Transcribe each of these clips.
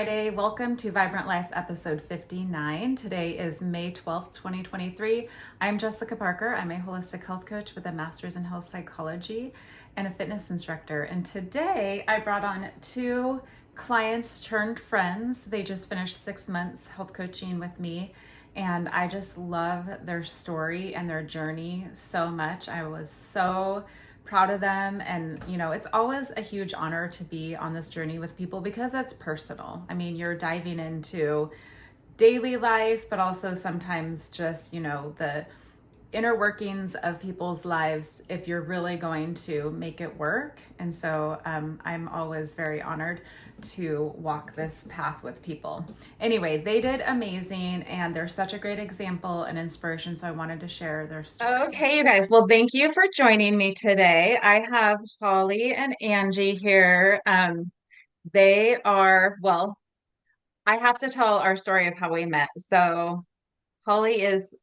Friday. Welcome to Vibrant Life episode 59. Today is May 12th, 2023. I'm Jessica Parker. I'm a holistic health coach with a master's in health psychology and a fitness instructor. And today I brought on two clients turned friends. They just finished 6 months health coaching with me. And I just love their story and their journey so much. I was so proud of them. And, it's always a huge honor to be on this journey with people because it's personal. I mean, you're diving into daily life, but also sometimes just, the inner workings of people's lives if you're really going to make it work. And so I'm always very honored to walk this path with people. Anyway, they did amazing and they're such a great example and inspiration. So I wanted to share their story. Okay, you guys. Well, thank you for joining me today. I have Hollie and Angie here. They are, well, I have to tell our story of how we met. So Hollie is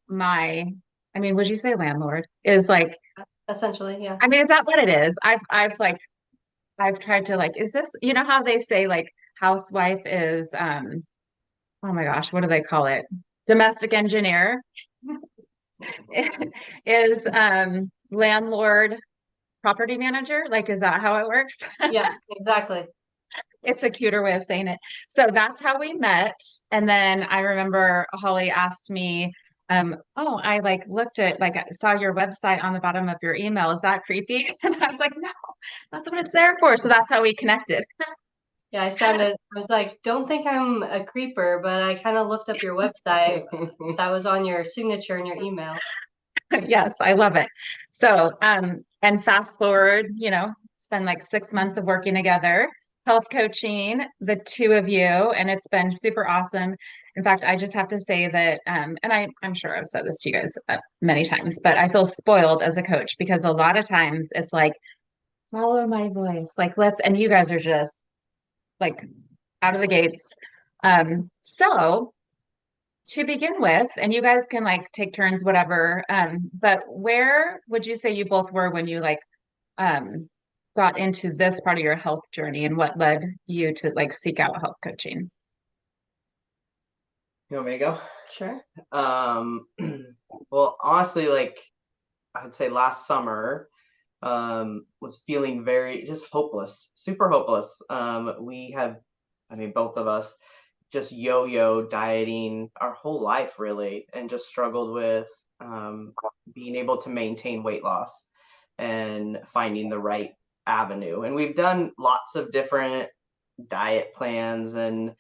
would you say landlord? Is like, Essentially, yeah. is that what it is? I've tried to is this, how they say housewife is, oh my gosh, what do they call it? Domestic engineer is, landlord property manager. Is that how it works? Yeah, exactly. It's a cuter way of saying it. So that's how we met. And then I remember Holly asked me, oh, I looked at, I saw your website on the bottom of your email. Is that creepy? And I was like, no, that's what it's there for. So that's how we connected. Yeah, I was like, don't think I'm a creeper, but I kind of looked up your website that was on your signature in your email. Yes, I love it. So, and fast forward, it's been 6 months of working together, health coaching, the two of you, and it's been super awesome. In fact, I just have to say that, and I'm sure I've said this to you guys many times, but I feel spoiled as a coach because a lot of times it's follow my voice, and you guys are just like out of the gates. So to begin with, and you guys can take turns, whatever. But where would you say you both were when you um got into this part of your health journey and what led you to seek out health coaching? You want me to go? Sure. Well, honestly, I'd say last summer, was feeling very just hopeless, super hopeless. Both of us just yo-yo dieting our whole life really, and just struggled with being able to maintain weight loss and finding the right avenue. And we've done lots of different diet plans and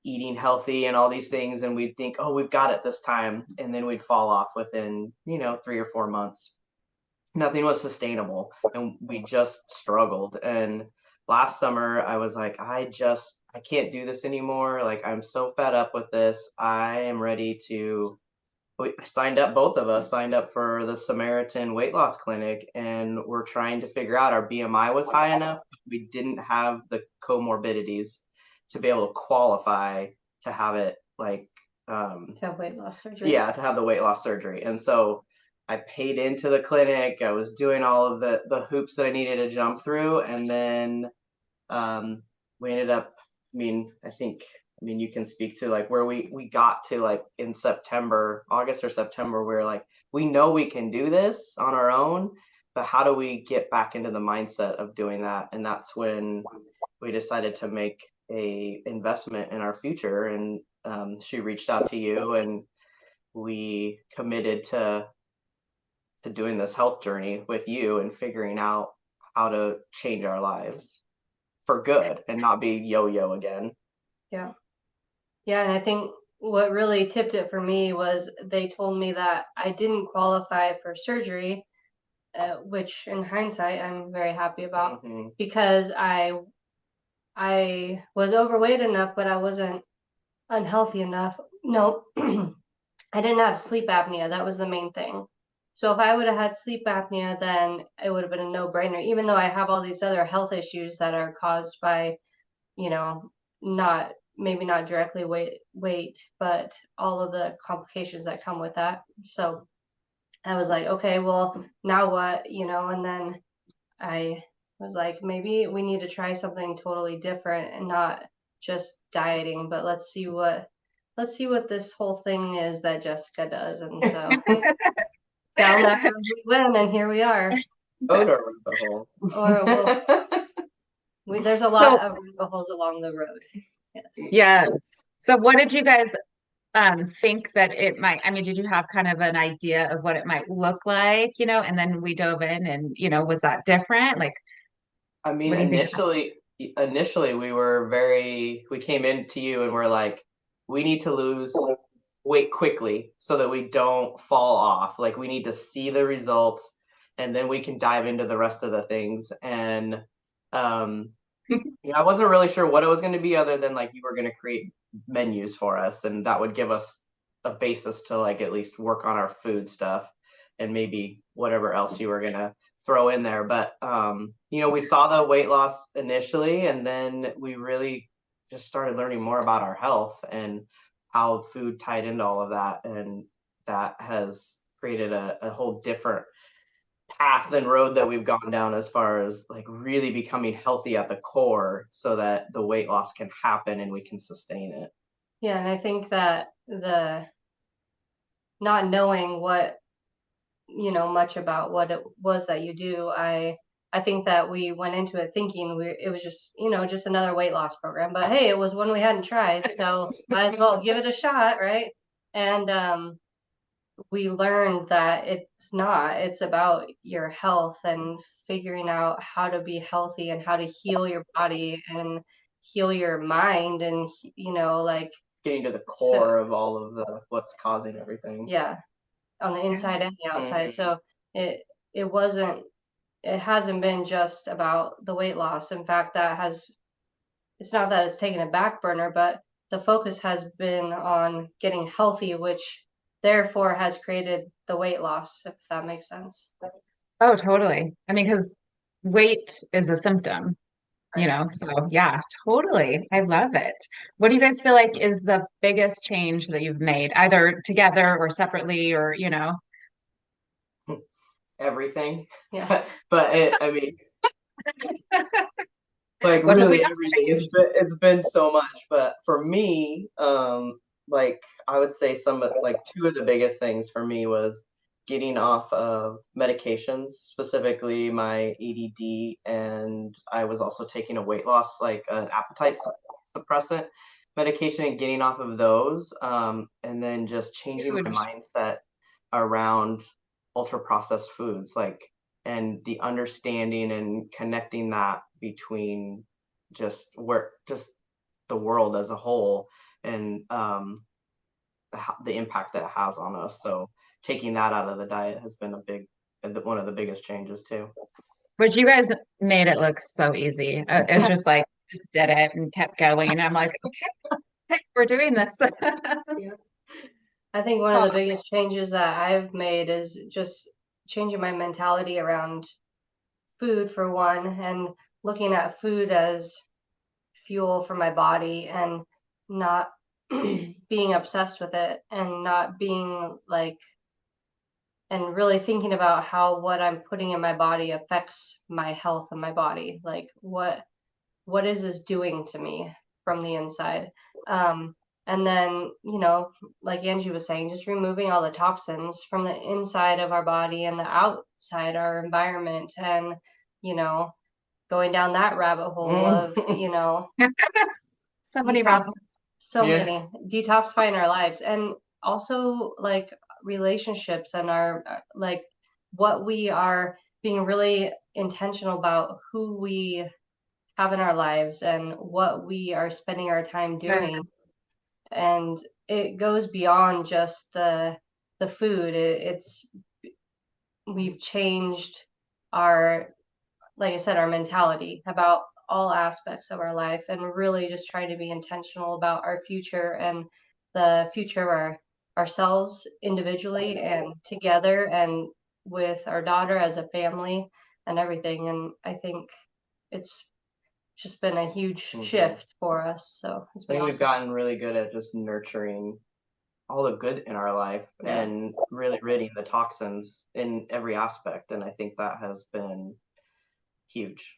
eating healthy and all these things, and we'd think, oh, we've got it this time, and then we'd fall off within 3 or 4 months. Nothing was sustainable and we just struggled. And last summer I was like, I can't do this anymore. I'm so fed up with this. I am ready to we signed up Both of us signed up for the Samaritan weight loss clinic, and we're trying to figure out, our BMI was high enough, we didn't have the comorbidities to be able to qualify to have it To have weight loss surgery. yeah, to have the weight loss surgery. And so I paid into the clinic. I was doing all of the hoops that I needed to jump through, and then we ended up. You can speak to where we got to in September, August or September. Where we know we can do this on our own, but how do we get back into the mindset of doing that? And that's when we decided to make a investment in our future. And she reached out to you, and we committed to doing this health journey with you and figuring out how to change our lives for good and not be yo-yo again. Yeah. Yeah, and I think what really tipped it for me was they told me that I didn't qualify for surgery, which in hindsight I'm very happy about because I was overweight enough, but I wasn't unhealthy enough. No, I didn't have sleep apnea. That was the main thing. So if I would have had sleep apnea, then it would have been a no-brainer, even though I have all these other health issues that are caused by, not maybe not directly weight, but all of the complications that come with that. So I was like, okay, well, now what, and then I was like, maybe we need to try something totally different and not just dieting, but let's see what this whole thing is that Jessica does. And so down that road we went, and here we are. Odor rabbit hole. Or there's a So- lot of rabbit holes along the road. Yes. Yes. So what did you guys think that it might, I mean, did you have kind of an idea of what it might look like, and then we dove in and, was that different? Like, I mean, what do you think? initially we came into you and we're like, we need to lose weight quickly so that we don't fall off. Like, we need to see the results and then we can dive into the rest of the things. And I wasn't really sure what it was going to be, other than like you were going to create menus for us, and that would give us a basis to like at least work on our food stuff and maybe whatever else you were going to throw in there. But we saw the weight loss initially, and then we really just started learning more about our health and how food tied into all of that, and that has created a whole different path and road that we've gone down as far as like really becoming healthy at the core so that the weight loss can happen and we can sustain it. Yeah, and I think that the not knowing what much about what it was that you do, I think that we went into it thinking it was just just another weight loss program, but hey, it was one we hadn't tried, so might as well give it a shot, right? And we learned that it's not. It's about your health and figuring out how to be healthy and how to heal your body and heal your mind, and like getting to the core of all of the what's causing everything. Yeah, on the inside and the outside. So it hasn't been just about the weight loss. In fact, it's not that it's taken a back burner, but the focus has been on getting healthy, which therefore has created the weight loss, if that makes sense. Oh, totally. I mean, because weight is a symptom, so yeah, totally. I love it. What do you guys feel like is the biggest change that you've made, either together or separately, or, Everything. Yeah. But I mean, like really everything. It's been so much. But for me, like I would say two of the biggest things for me was getting off of medications, specifically my ADD, and I was also taking a weight loss, like an appetite suppressant medication, and getting off of those, and then just changing my mindset around ultra processed foods, and the understanding and connecting that between just the world as a whole, and the impact that it has on us. So taking that out of the diet has been one of the biggest changes too. Which you guys made it look so easy. It's just like, just did it and kept going. And I'm like, okay, we're doing this. Yeah. I think one of the biggest changes that I've made is just changing my mentality around food, for one, and looking at food as fuel for my body, and not being obsessed with it, and not being like, and really thinking about how what I'm putting in my body affects my health and my body. Like, what is this doing to me from the inside? And then, like Angie was saying, just removing all the toxins from the inside of our body and the outside our environment, and, going down that rabbit hole of, So many rabbit holes. so many, detoxifying our lives, and also like relationships, and our like what we are being really intentional about, who we have in our lives and what we are spending our time doing. And it goes beyond just the food. We've changed our, like I said, our mentality about all aspects of our life, and really just trying to be intentional about our future and the future of ourselves individually and together, and with our daughter as a family and everything. And I think it's just been a huge shift for us. So it's been I think awesome. we've gotten really good at just nurturing all the good in our life, and really ridding the toxins in every aspect. And I think that has been huge.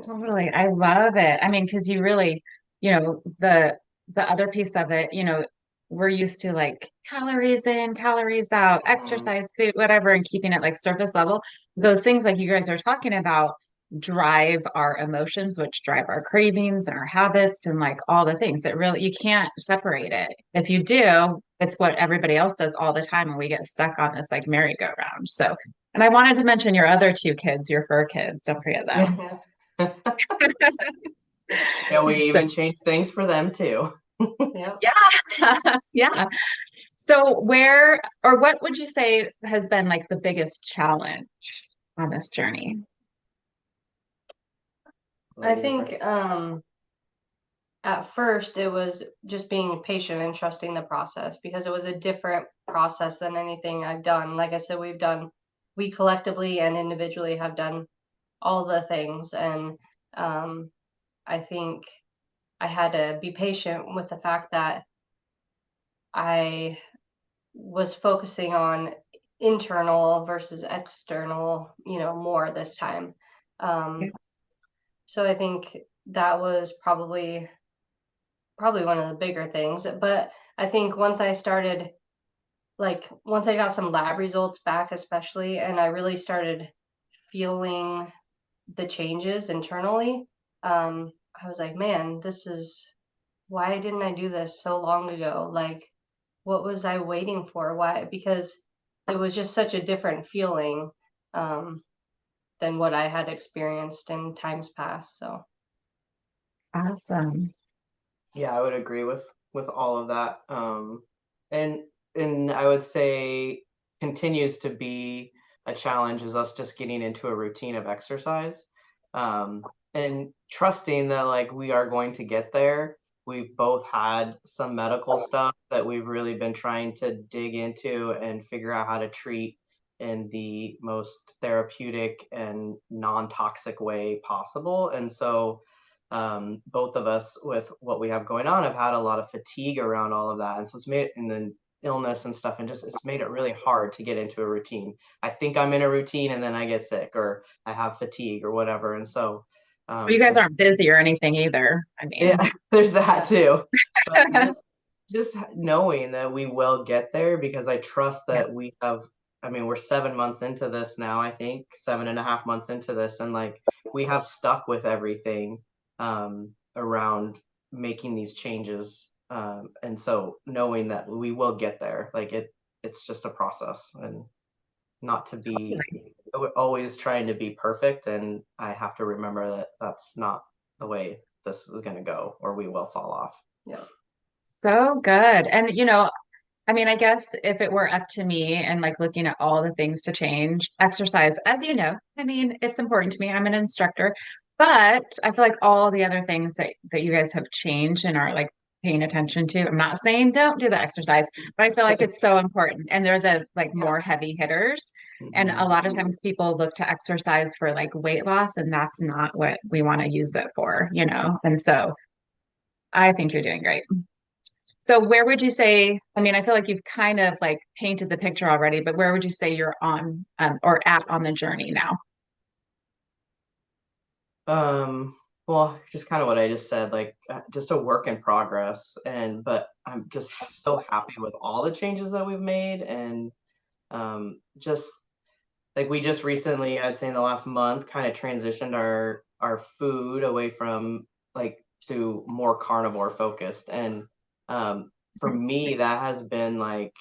Totally. I love it. I mean, because you really, the other piece of it, we're used to like calories in, calories out, Mhm. exercise, food, whatever, and keeping it like surface level. Those things like you guys are talking about drive our emotions, which drive our cravings and our habits and like all the things that really you can't separate it. If you do, it's what everybody else does all the time, and we get stuck on this like merry-go-round. So, and I wanted to mention your other two kids, your fur kids. Don't forget them. Yeah. Yeah, we So, even changed things for them too. Yep. yeah, yeah. So where or what would you say has been like the biggest challenge on this journey? I Lady think first. at first it was just being patient and trusting the process because it was a different process than anything I've done. Like I said, we collectively and individually have done all the things, and um, I think I had to be patient with the fact that I was focusing on internal versus external, more this time. Yeah. Um, so I think that was probably one of the bigger things. But I think once I got some lab results back, especially, and I really started feeling the changes internally, I was like, man, this is why didn't I do this so long ago? Like, what was I waiting for? Why? Because it was just such a different feeling um, than what I had experienced in times past. So, Awesome. Yeah, I would agree with all of that. And and I would say continues to be a challenge is us just getting into a routine of exercise. And trusting that like we are going to get there. We've both had some medical stuff that we've really been trying to dig into and figure out how to treat in the most therapeutic and non-toxic way possible. And so both of us with what we have going on have had a lot of fatigue around all of that, and so it's made and then illness and stuff, and just it's made it really hard to get into a routine. I think I'm in a routine and then I get sick or I have fatigue or whatever, and so Well, you guys just aren't busy or anything either. I yeah, mean, there's that too. But just knowing that we will get there because I trust yeah. that we have. I mean, we're 7 months into this now, I think 7.5 months into this, and like we have stuck with everything around making these changes. And so knowing that we will get there, like it's just a process and not to be always trying to be perfect. And I have to remember that that's not the way this is going to go, or we will fall off. yeah. So good. And I mean, I guess if it were up to me and like looking at all the things to change, exercise, as you know, I mean, it's important to me. I'm an instructor, but I feel like all the other things that you guys have changed and are like paying attention to. I'm not saying don't do the exercise, but I feel like it's so important. And they're the like Yeah. more heavy hitters. And a Mhm. lot of times people look to exercise for like weight loss, and that's not what we want to use it for. And so I think you're doing great. So where would you say, I mean, I feel like you've kind of like painted the picture already, but where would you say you're on or at on the journey now? Well, just kind of what I just said, like just a work in progress, and but I'm just so happy with all the changes that we've made, and just like we just recently, I'd say in the last month, kind of transitioned our food away from like to more carnivore focused, and for me that has been like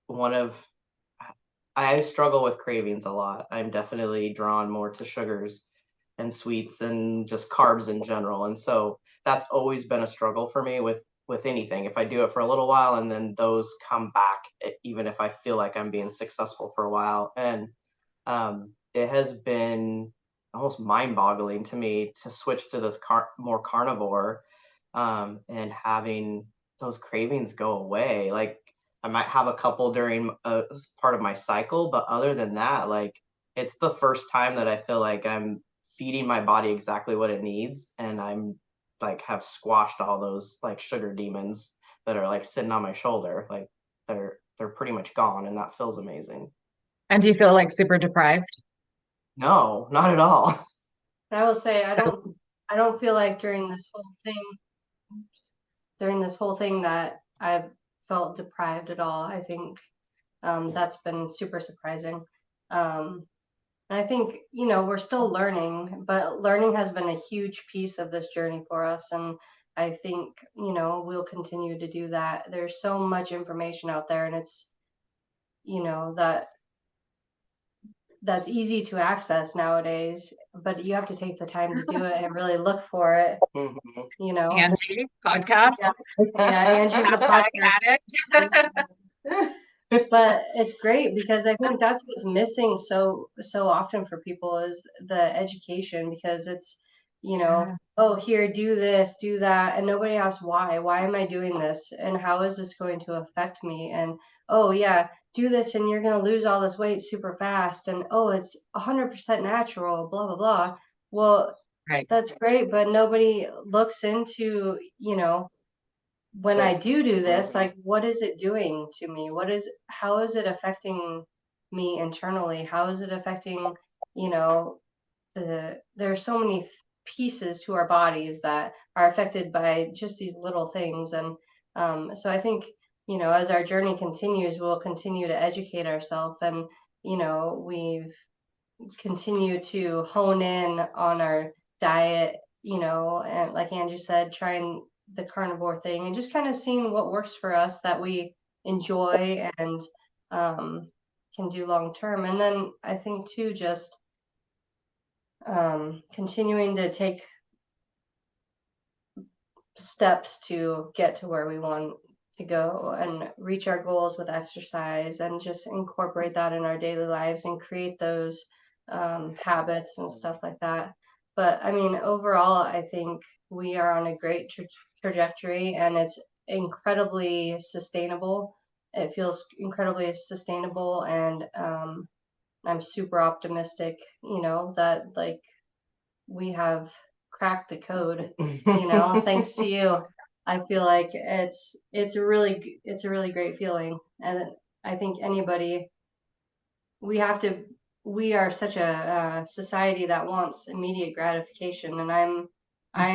one of I struggle with cravings a lot. I'm definitely drawn more to sugars and sweets and just carbs in general. And so that's always been a struggle for me with anything. If I do it for a little while and then those come back, even if I feel like I'm being successful for a while. And it has been almost mind-boggling to me to switch to this more carnivore and having those cravings go away. Like I might have a couple during part of my cycle, but other than that, like it's the first time that I feel like I'm feeding my body exactly what it needs, and I'm like have squashed all those like sugar demons that are like sitting on my shoulder. Like they're pretty much gone, and that feels amazing. And do you feel like super deprived? No, not at all. And I will say I don't feel like during this whole thing during this whole thing that I've felt deprived at all. I think that's been super surprising. And I think, we're still learning, but learning has been a huge piece of this journey for us. And I think, we'll continue to do that. There's so much information out there, and it's, that's easy to access nowadays, but you have to take the time to do it and really look for it, Angie podcast. Yeah, Angie's the Hashtag podcast. addict. But it's great because I think that's what's missing so often for people is the education, because it's, Yeah. oh, here, do this, do that, and nobody asks why. Why am I doing this? And how is this going to affect me? And oh yeah, do this and you're gonna lose all this weight super fast. And oh, it's 100% natural, blah blah blah. Well, Right. that's great, but nobody looks into, when I do this, like, what is it doing to me? How is it affecting me internally? How is it affecting, there are so many pieces to our bodies that are affected by just these little things. And so I think, as our journey continues, we'll continue to educate ourselves, and, we've continued to hone in on our diet, and like Angie said, trying the carnivore thing and just kind of seeing what works for us that we enjoy and can do long term. And then I think too, just continuing to take steps to get to where we want to go and reach our goals with exercise, and just incorporate that in our daily lives and create those habits and stuff like that. But I mean, overall, I think we are on a great trajectory, and it's incredibly sustainable. It feels incredibly sustainable, and I'm super optimistic, that like we have cracked the code, thanks to you. I feel like it's a really great feeling. And I think we have to we are such a society that wants immediate gratification, and I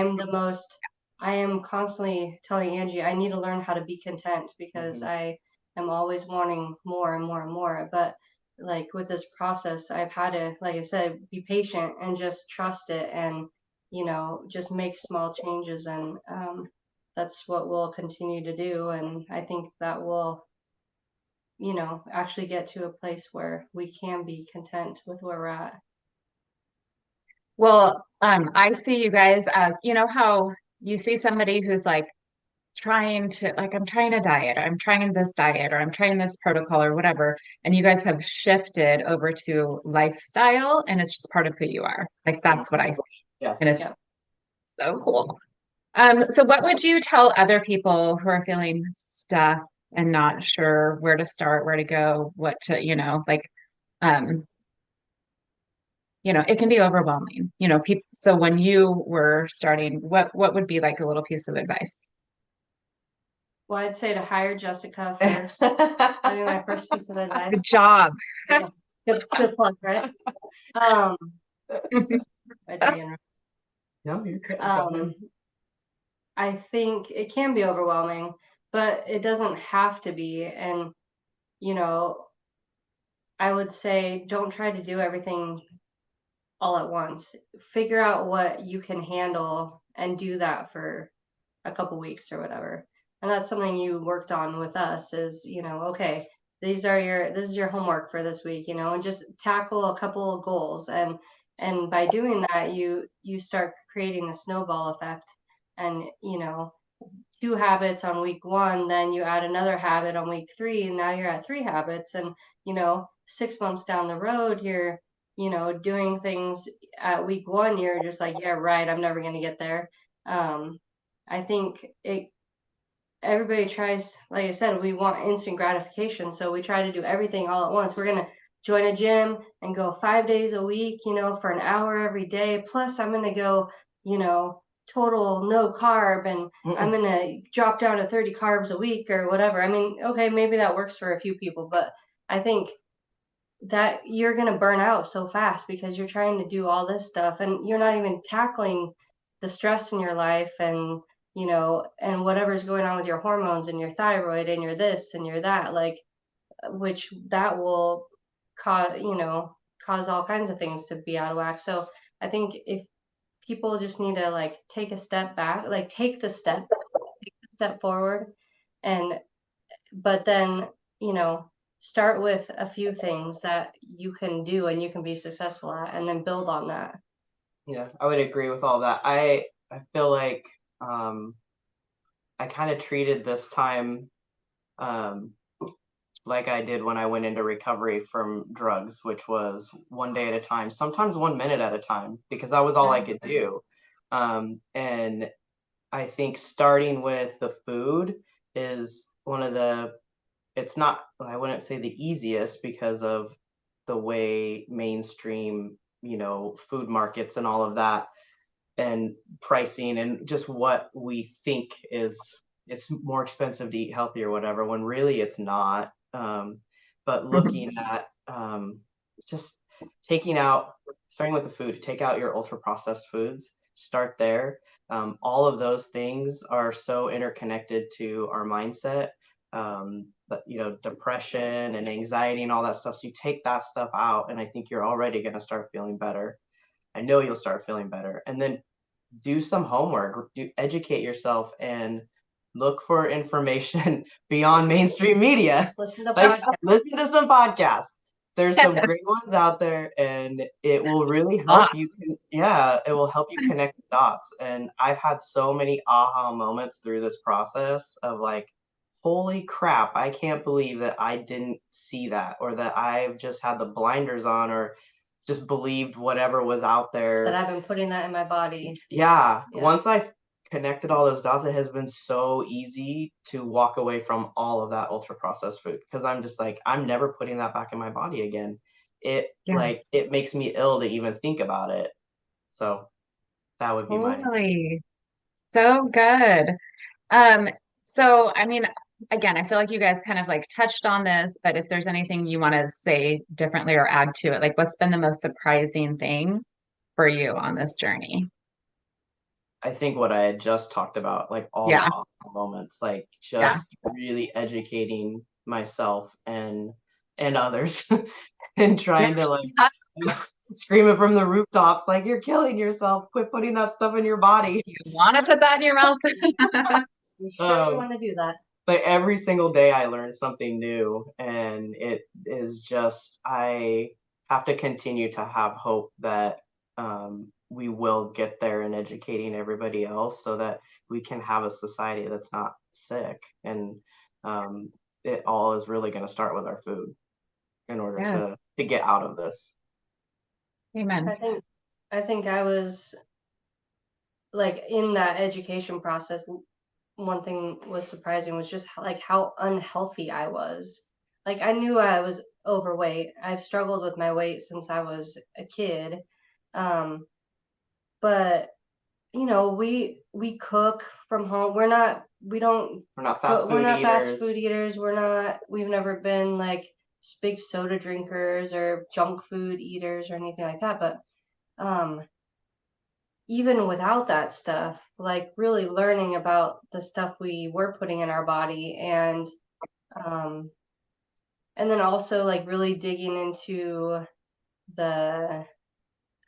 am constantly telling Angie I need to learn how to be content, because I am always wanting more and more and more. But like with this process, I've had to, like I said, be patient and just trust it, and just make small changes. And that's what we'll continue to do. And I think that will, actually get to a place where we can be content with where we're at. Well, I see you guys as, how you see somebody who's like I'm trying a diet, or I'm trying this diet, or I'm trying this protocol or whatever. And you guys have shifted over to lifestyle, and it's just part of who you are. Like that's what I see. Yeah. And it's Yeah. so cool. So what would you tell other people who are feeling stuck and not sure where to start, where to go, what to, um, it can be overwhelming, people. So when you were starting, what would be like a little piece of advice? Well, I'd say to hire Jessica first. That'd be my first piece of advice. Good job. Yeah. Good plug, right? No, you're good. I think it can be overwhelming, but it doesn't have to be. And, I would say don't try to do everything all at once. Figure out what you can handle and do that for a couple weeks or whatever. And that's something you worked on with us is, okay, this is your homework for this week, and just tackle a couple of goals. And by doing that, you start creating a snowball effect. And, 2 habits on week 1, then you add another habit on week 3, and now you're at 3 habits. And, 6 months down the road, you're, doing things at week 1, you're just like, yeah, right, I'm never going to get there. I think everybody tries, like I said, we want instant gratification. So we try to do everything all at once. We're going to join a gym and go 5 days a week, for an hour every day. Plus I'm going to go, total no carb, and I'm going to drop down to 30 carbs a week or whatever. I mean, okay, maybe that works for a few people, but I think that you're going to burn out so fast because you're trying to do all this stuff and you're not even tackling the stress in your life and you know, and whatever's going on with your hormones and your thyroid and your this and your that, like, which that will cause all kinds of things to be out of whack. So I think if people just need to like take a step back, like take the step forward, and but then, you know, start with a few things that you can do and you can be successful at, and then build on that. Yeah, I would agree with all that. I feel like I kind of treated this time um, like I did when I went into recovery from drugs, which was one day at a time, sometimes 1 minute at a time, because that was all I could do. And I think starting with the food is one of the, it's not, I wouldn't say the easiest because of the way mainstream, food markets and all of that and pricing and just what we think is it's more expensive to eat healthy or whatever when really it's not. But looking at just taking out, starting with the food, take out your ultra processed foods, start there. All of those things are so interconnected to our mindset. But depression and anxiety and all that stuff. So you take that stuff out, and I think you're already going to start feeling better. I know you'll start feeling better. And then do some homework, educate yourself, and look for information beyond mainstream media. Listen to Like, podcasts. listen to some podcasts. There's some great ones out there, and it will really help you. Yeah, it will help you connect the dots. And I've had so many aha moments through this process of like, holy crap, I can't believe that I didn't see that, or that I've just had the blinders on, or just believed whatever was out there. That I've been putting that in my body. Yeah. Yeah. Once I've connected all those dots, it has been so easy to walk away from all of that ultra processed food because I'm just like, I'm never putting that back in my body again. Like it makes me ill to even think about it. So that would be my advice. Totally. So good. Um, so I mean, again, I feel like you guys kind of like touched on this, but if there's anything you want to say differently or add to it, like what's been the most surprising thing for you on this journey? I think what I had just talked about, like all the Yeah. aha moments, like Yeah. just really educating myself and others and trying to like scream it from the rooftops, like you're killing yourself. Quit putting that stuff in your body. You want to put that in your mouth? You sure want to do that? But every single day I learn something new, and it is just I have to continue to have hope that we will get there in educating everybody else so that we can have a society that's not sick. And it all is really going to start with our food in order Yes. to get out of this. Amen. I think I was like in that education process. One thing was surprising was just like how unhealthy I was. Like I knew I was overweight. I've struggled with my weight since I was a kid. Um, but you know, we cook from home. We're not fast food fast eaters. food eaters. We've never been like big soda drinkers or junk food eaters or anything like that. But um even without that stuff, like really learning about the stuff we were putting in our body, um and then also like really digging into the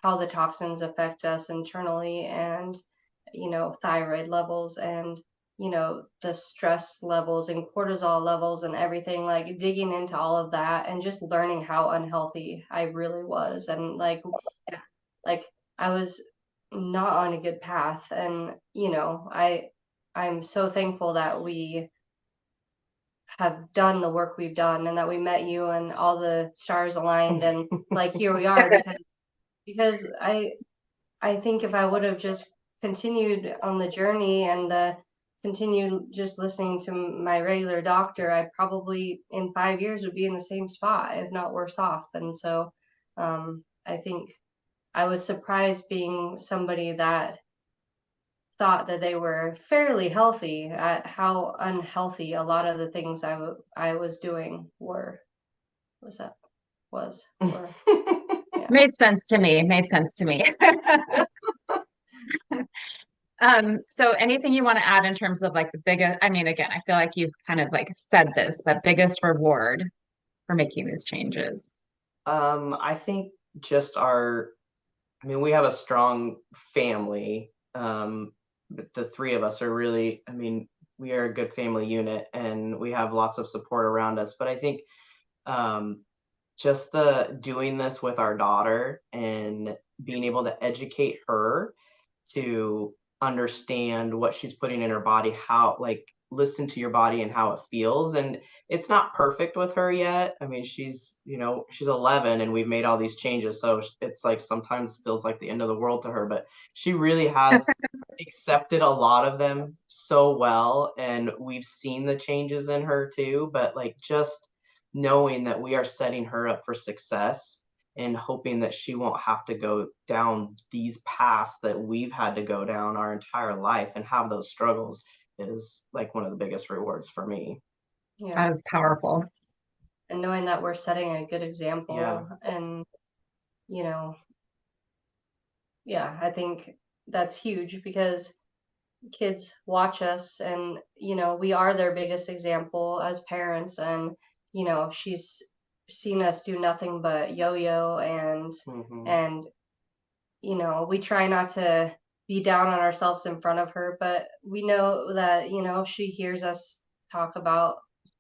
how the toxins affect us internally, and you know, thyroid levels, and you know, the stress levels and cortisol levels and everything, like digging into all of that and just learning how unhealthy I really was. And yeah, like I was not on a good path. And you know, I'm so thankful that we have done the work we've done, and that we met you and all the stars aligned, and like here we are. Because I think if I would have just continued on the journey and continued just listening to my regular doctor, I probably in 5 years would be in the same spot, if not worse off. And so I think I was surprised, being somebody that thought that they were fairly healthy, at how unhealthy a lot of the things I was doing were. Was that was were. Yeah. Made sense to me. Made sense to me. So anything you want to add in terms of like the biggest, I mean, again, I feel like you've kind of like said this, but biggest reward for making these changes? I think just I mean, we have a strong family. The three of us are really, I mean, we are a good family unit and we have lots of support around us. But I think um, just the doing this with our daughter and being able to educate her to understand what she's putting in her body, how, like, listen to your body and how it feels. And it's not perfect with her yet. I mean, she's 11 and we've made all these changes. So it's like sometimes feels like the end of the world to her, but she really has accepted a lot of them so well. And we've seen the changes in her too. But like, just knowing that we are setting her up for success and hoping that she won't have to go down these paths that we've had to go down our entire life and have those struggles is like one of the biggest rewards for me. Yeah. That is powerful. And knowing that we're setting a good Yeah. example and, you know, yeah, I think that's huge because kids watch us and, you know, we are their biggest example as parents. And, you know, she's seen us do nothing but yo-yo and, you know, we try not to be down on ourselves in front of her, but we know that, you know, she hears us talk about,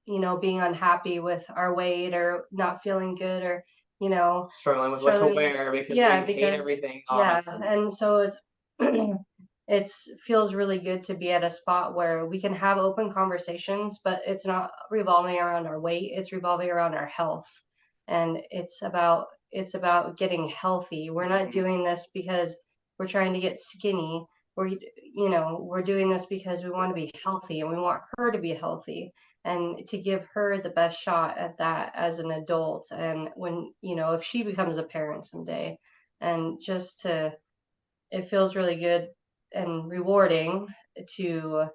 you know, being unhappy with our weight or not feeling good or, you know, Struggling with what to wear because we hate everything, yeah, honestly. and so it's it's feels really good to be at a spot where we can have open conversations, but it's not revolving around our weight, it's revolving around our health. And it's about getting healthy. We're not doing this because we're trying to get skinny. We're doing this because we want to be healthy and we want her to be healthy and to give her the best shot at that as an adult and when, you know, if she becomes a parent someday. And just to it feels really good and rewarding to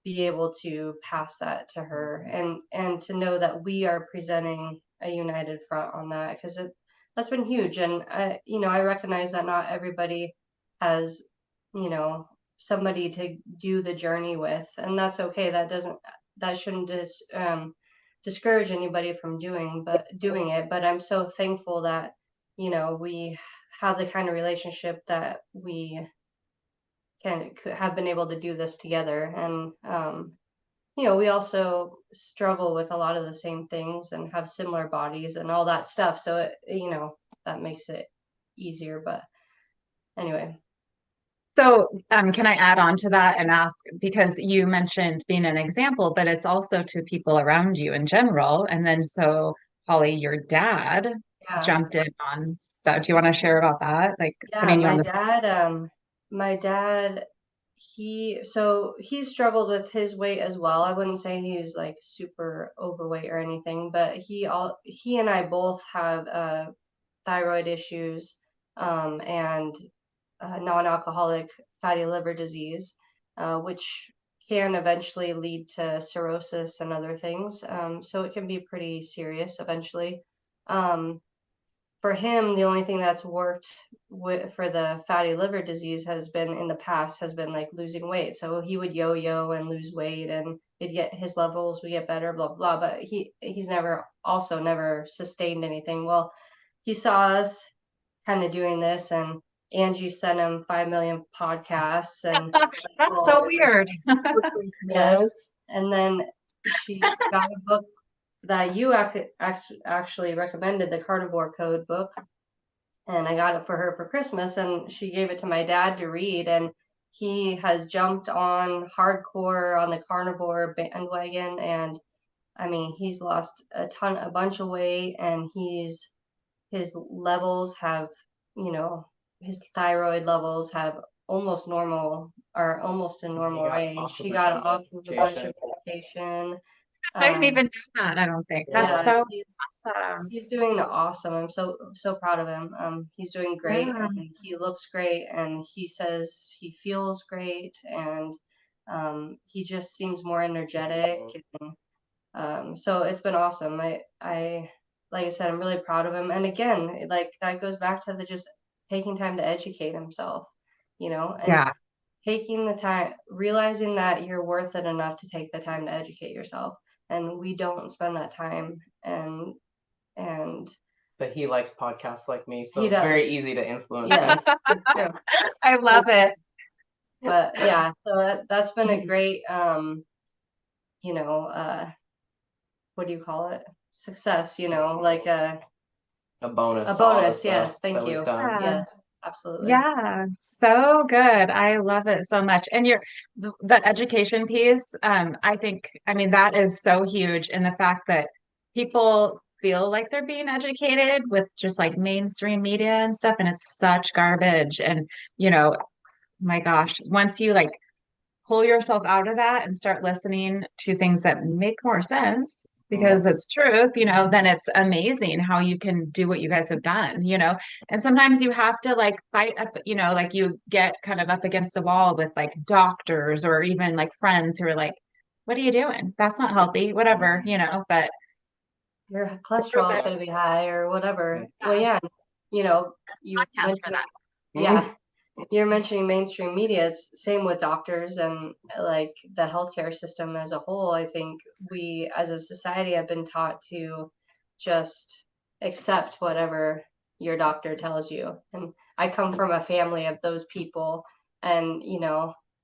be able to pass that to her and to know that we are presenting a united front on that because that's been huge. And I recognize that not everybody has, you know, somebody to do the journey with, and that's okay. That shouldn't discourage anybody from doing it. But I'm so thankful that, you know, we have the kind of relationship that we have been able to do this together. And you know, we also struggle with a lot of the same things and have similar bodies and all that stuff, so that makes it easier. But anyway. So, can I add on to that and ask, because you mentioned being an example, but it's also to people around you in general. And then so, Holly, your dad Yeah. jumped in on stuff. Do you want to share about that? Like Yeah, putting you on my dad, he struggled with his weight as well. I wouldn't say he was like super overweight or anything, but he and I both have thyroid issues, and non-alcoholic fatty liver disease, which can eventually lead to cirrhosis and other things. So it can be pretty serious eventually. Um, for him, the only thing that's worked for the fatty liver disease in the past has been like losing weight. So he would yo-yo and lose weight, and his levels would get better, blah blah. But he's never sustained anything. Well, he saw us kind of doing this, and Angie sent him 5 million podcasts and That's so weird. yes, and then she got a book that you actually recommended, the Carnivore Code book, and I got it for her for Christmas, and she gave it to my dad to read, and he has jumped on hardcore on the carnivore bandwagon, and I mean, he's lost a bunch of weight, and his levels have, you know, his thyroid levels have almost in normal range. He got off of a bunch of medication. I didn't even know that, I don't think. That's Yeah, so awesome. he's doing awesome. I'm so proud of him. He's doing great, Yeah. and he looks great, and he says he feels great, and he just seems more energetic. And, so it's been awesome. I like I said, I'm really proud of him. And again, like that goes back to the just taking time to educate himself, you know. And Yeah. taking the time, realizing that you're worth it enough to take the time to educate yourself. And we don't spend that time. And But he likes podcasts like me, so he it's very does. easy to influence Yes, him. it's true. I love it. But yeah, so that's been a great, you know, what do you call it? Success, you know, like A bonus a to all the bonus. Yes, stuff thank that we've you. done. Yeah. Yes, absolutely. Yeah, so good. I love it so much. And the education piece, I think, I mean, that is so huge in the fact that people feel like they're being educated with just like mainstream media and stuff, and it's such garbage. And, my gosh, once you like pull yourself out of that and start listening to things that make more sense because it's truth, then it's amazing how you can do what you guys have done. And sometimes you have to like fight up, like you get kind of up against the wall with like doctors or even like friends who are like, what are you doing? That's not healthy, whatever, but Your it's worth cholesterol is it. going to be high or whatever. Well, Yeah, yeah, you know, you podcast for mentioned, that. yeah, you're mentioning mainstream media. It's same with doctors and like the healthcare system as a whole. I think we as a society have been taught to just accept whatever your doctor tells you. And I come from a family of those people, and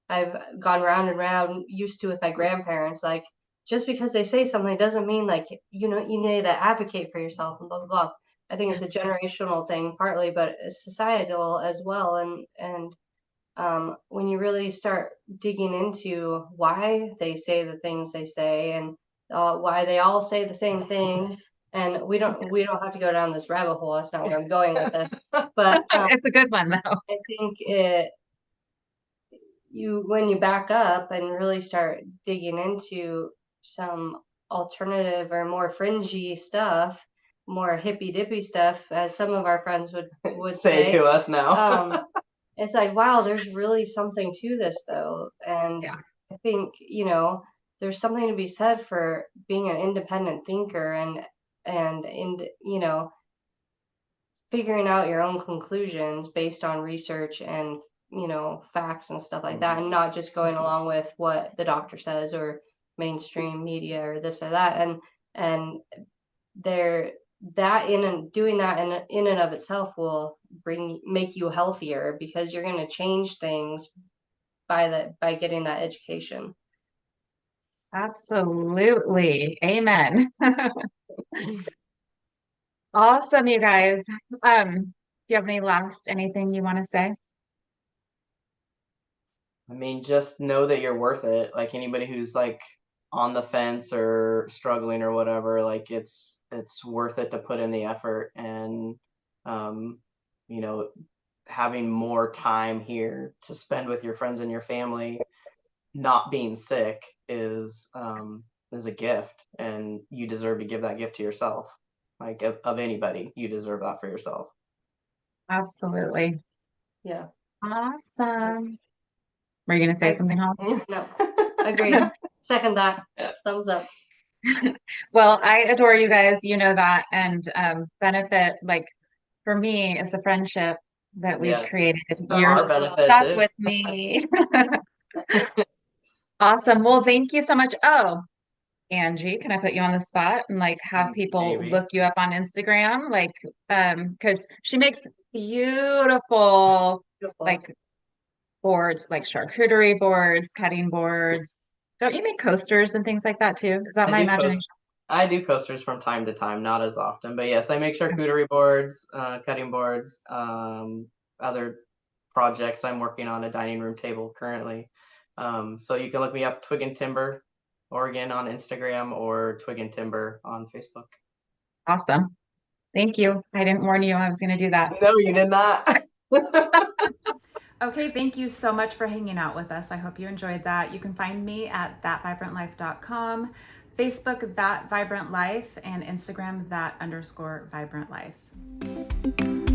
I've gone round and round used to with my grandparents, like just because they say something doesn't mean like you need to advocate for yourself and blah blah blah. I think it's a generational thing partly, but it's societal as well. And when you really start digging into why they say the things they say and why they all say the same things, and we don't have to go down this rabbit hole. That's not where I'm going with this, but It's a good one though. I think when you back up and really start digging into some alternative or more fringy stuff, more hippy dippy stuff, as some of our friends would Say say, to us now. it's like, wow, there's really something to this though. And Yeah, I think, there's something to be said for being an independent thinker and figuring out your own conclusions based on research and facts and stuff like that, and not just going along with what the doctor says or mainstream media or this or that. And there that in and doing that in and of itself will make you healthier, because you're going to change things by getting that education. absolutely. Amen. Awesome, you guys. Do you have anything you want to say? I mean, just know that you're worth it. Like anybody who's like on the fence or struggling or whatever, like it's worth it to put in the effort. And um, you know, having more time here to spend with your friends and your family, not being sick is a gift, and you deserve to give that gift to yourself. Like of anybody, you deserve that for yourself. Absolutely. Yeah. Awesome. Were you going to say I, something, Holly? no, agreed. Second that. Yeah. Thumbs up. Well, I adore you guys, you know that, and benefit, like for me, it's the friendship that we've Yes. created. For You're our benefit stuck too. with me. Awesome. Well, thank you so much. Oh, Angie, can I put you on the spot and like have people Maybe. look you up on Instagram? Like, because she makes beautiful Beautiful. like boards, like charcuterie boards, cutting boards. Don't you make coasters and things like that too? Is that my imagination? I do coasters from time to time, not as often, but yes, I make charcuterie boards, cutting boards, other projects. I'm working on a dining room table currently. So you can look me up, Twig and Timber Oregon on Instagram or Twig and Timber on Facebook. Awesome. Thank you. I didn't warn you I was going to do that. No, you did not. Okay, thank you so much for hanging out with us. I hope you enjoyed that. You can find me at thatvibrantlife.com, Facebook That Vibrant Life, and Instagram That_Vibrant Life.